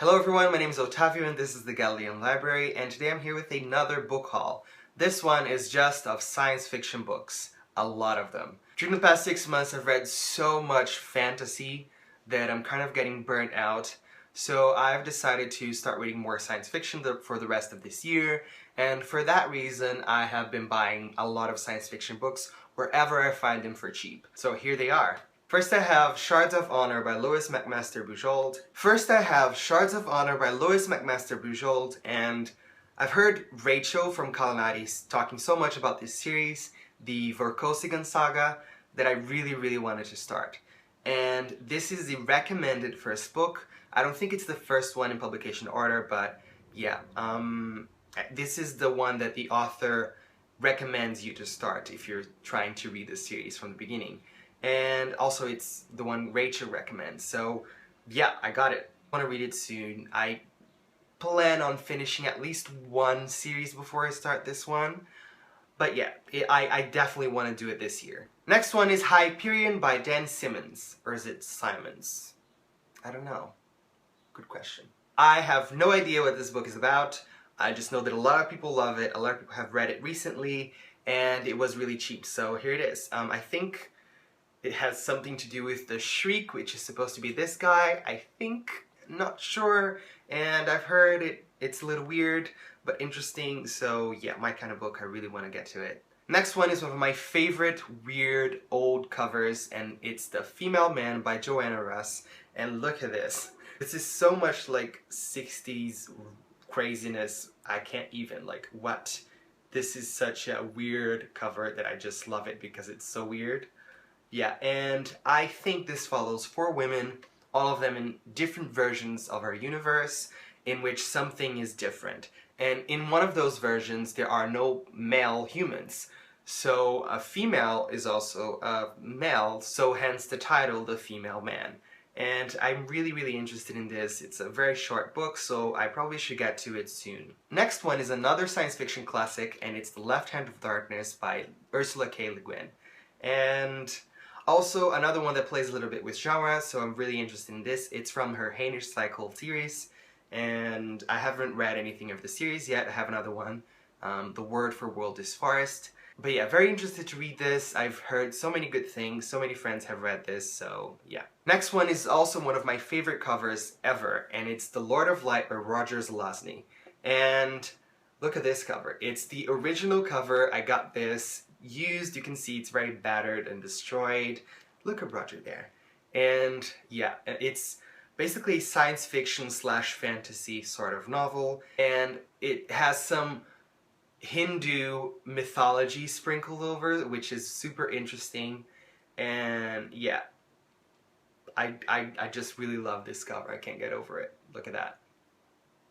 Hello everyone, my name is Otavio and this is the Galilean Library, and today I'm here with another book haul. This one is just of science fiction books. A lot of them. During the past 6 months I've read so much fantasy that I'm kind of getting burnt out. So I've decided to start reading more science fiction for the rest of this year, and for that reason I have been buying a lot of science fiction books wherever I find them for cheap. So here they are. First I have Shards of Honor by Louis McMaster Bujold, and I've heard Rachel from Kalanati talking so much about this series, the Vorkosigan saga, that I really wanted to start. And this is the recommended first book. I don't think it's the first one in publication order, but yeah, this is the one that the author recommends you to start if you're trying to read the series from the beginning. And also it's the one Rachel recommends, so yeah, I got it. I want to read it soon. I plan on finishing at least one series before I start this one, but yeah, I definitely want to do it this year. Next one is Hyperion by Dan Simmons, or is it Simons? I don't know. Good question. I have no idea what this book is about. I just know that a lot of people love it, a lot of people have read it recently, and it was really cheap, so here it is. I think it has something to do with the Shriek, which is supposed to be this guy, I think. Not sure, and I've heard it's a little weird, but interesting, so yeah, my kind of book, I really want to get to it. Next one is one of my favorite weird old covers, and it's The Female Man by Joanna Russ, and look at this. This is so much like 60s craziness, I can't even, like, what? This is such a weird cover that I just love it because it's so weird. Yeah, and I think this follows 4 women, all of them in different versions of our universe, in which something is different. And in one of those versions, there are no male humans. So a female is also a male, so hence the title, The Female Man. And I'm really interested in this. It's a very short book, so I probably should get to it soon. Next one is another science fiction classic, and it's The Left Hand of Darkness by Ursula K. Le Guin. And also, another one that plays a little bit with genre, so I'm really interested in this. It's from her Hainish Cycle series, and I haven't read anything of the series yet. I have another one. The word for world is forest. But yeah, very interested to read this. I've heard so many good things, so many friends have read this, so yeah. Next one is also one of my favorite covers ever, and it's The Lord of Light by Roger Zelazny. And look at this cover. It's the original cover. I got this used. You can see it's very battered and destroyed. Look at Roger there. And yeah, it's basically a science fiction slash fantasy sort of novel, and it has some Hindu mythology sprinkled over, which is super interesting. And yeah, I just really love this cover. I can't get over it. Look at that.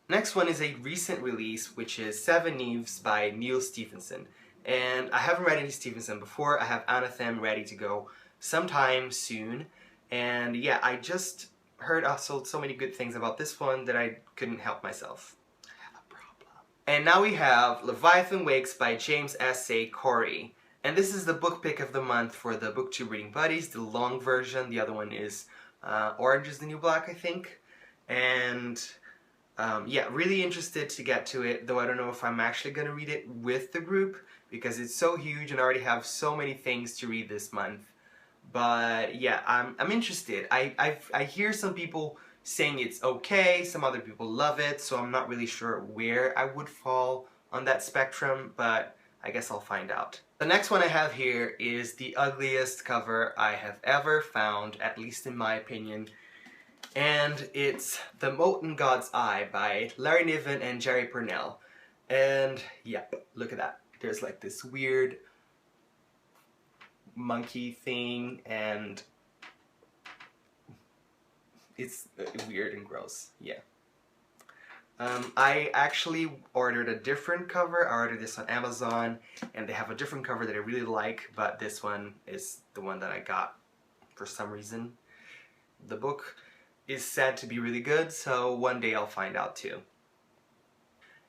Next one is a recent release, which is Seven Eves by Neil Stephenson. And I haven't read any Stephenson before. I have Anathem ready to go sometime soon. And yeah, I just heard also so many good things about this one that I couldn't help myself. I have a problem. And now we have Leviathan Wakes by James S.A. Corey. And this is the book pick of the month for the BookTube Reading Buddies, the long version. The other one is Orange is the New Black, I think. And yeah, really interested to get to it, though I don't know if I'm actually going to read it with the group, because it's so huge and I already have so many things to read this month. But yeah, I'm interested. I hear some people saying it's okay, some other people love it, so I'm not really sure where I would fall on that spectrum, but I guess I'll find out. The next one I have here is the ugliest cover I have ever found, at least in my opinion. And it's The Molten God's Eye by Larry Niven and Jerry Purnell. And yeah, look at that. There's like this weird monkey thing, and it's weird and gross, yeah. I actually ordered a different cover. I ordered this on Amazon, and they have a different cover that I really like, but this one is the one that I got for some reason. The book is said to be really good, so one day I'll find out too.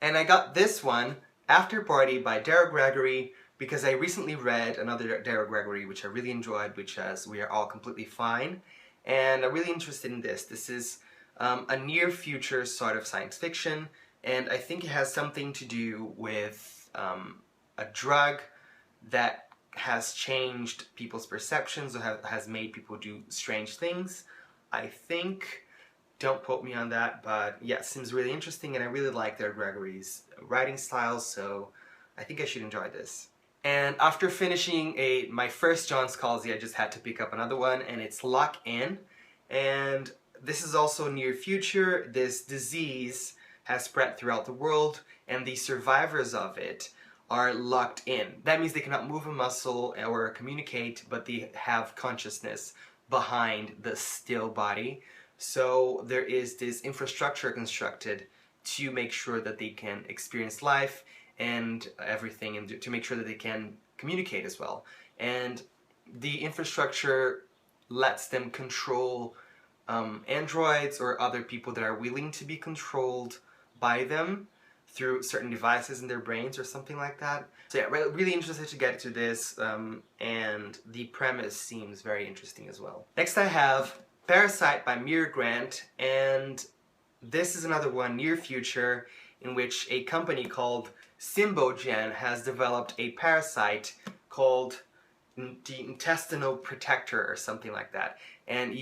And I got this one, After Party by Dara Gregory, because I recently read another Dara Gregory which I really enjoyed, which is We Are All Completely Fine, and I'm really interested in this. This is a near future sort of science fiction, and I think it has something to do with a drug that has changed people's perceptions or has made people do strange things. I think, don't quote me on that, but yeah, it seems really interesting, and I really like their Gregory's writing style, so I think I should enjoy this. And after finishing my first John Scalzi, I just had to pick up another one, and it's Lock In. And this is also near future. This disease has spread throughout the world, and the survivors of it are locked in. That means they cannot move a muscle or communicate, but they have consciousness behind the still body. So there is this infrastructure constructed to make sure that they can experience life and everything, and to make sure that they can communicate as well. And the infrastructure lets them control androids or other people that are willing to be controlled by them through certain devices in their brains or something like that. So yeah, really interested to get to this, and the premise seems very interesting as well. Next I have Parasite by Mir Grant, and this is another one near future in which a company called Symbogen has developed a parasite called the intestinal protector or something like that. And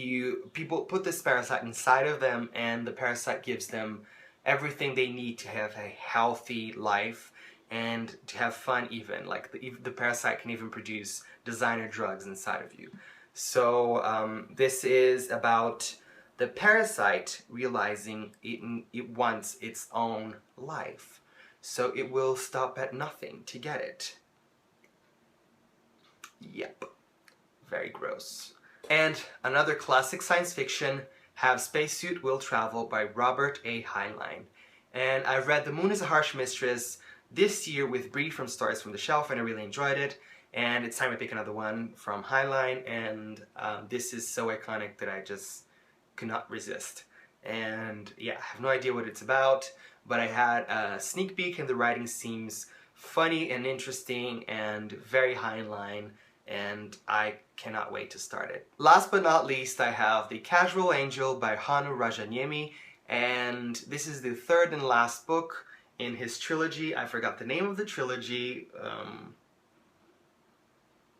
people put this parasite inside of them, and the parasite gives them everything they need to have a healthy life and to have fun even. Like the parasite can even produce designer drugs inside of you. So this is about the parasite realizing it wants its own life. So it will stop at nothing to get it. Yep. Very gross. And another classic science fiction, Have Spacesuit Will Travel by Robert A. Heinlein. And I've read The Moon is a Harsh Mistress this year with Bree from Stories from the Shelf, and I really enjoyed it. And it's time to pick another one from Heinlein, and this is so iconic that I just could not resist. And yeah, I have no idea what it's about, but I had a sneak peek, and the writing seems funny and interesting and very Heinlein, and I cannot wait to start it. Last but not least, I have The Casual Angel by Hanu Rajaniemi, and this is the third and last book in his trilogy. I forgot the name of the trilogy.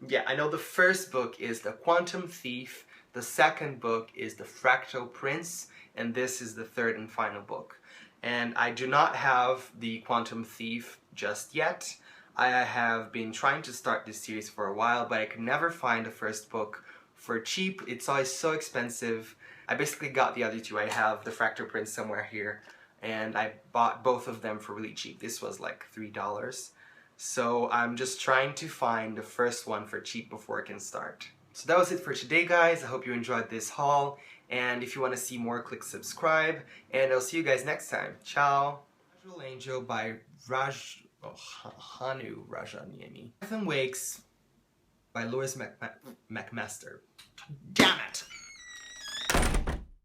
Yeah, I know the first book is The Quantum Thief, the second book is The Fractal Prince, and this is the third and final book. And I do not have The Quantum Thief just yet. I have been trying to start this series for a while, but I could never find the first book for cheap. It's always so expensive. I basically got the other two. I have The Fractal Prince somewhere here, and I bought both of them for really cheap. This was like $3. So I'm just trying to find the first one for cheap before I can start. So that was it for today, guys. I hope you enjoyed this haul, and if you want to see more, click subscribe, and I'll see you guys next time. Ciao! Casual Angel by Hanu Rajaniemi. Nathan Wakes by Louis McMaster. Damn it!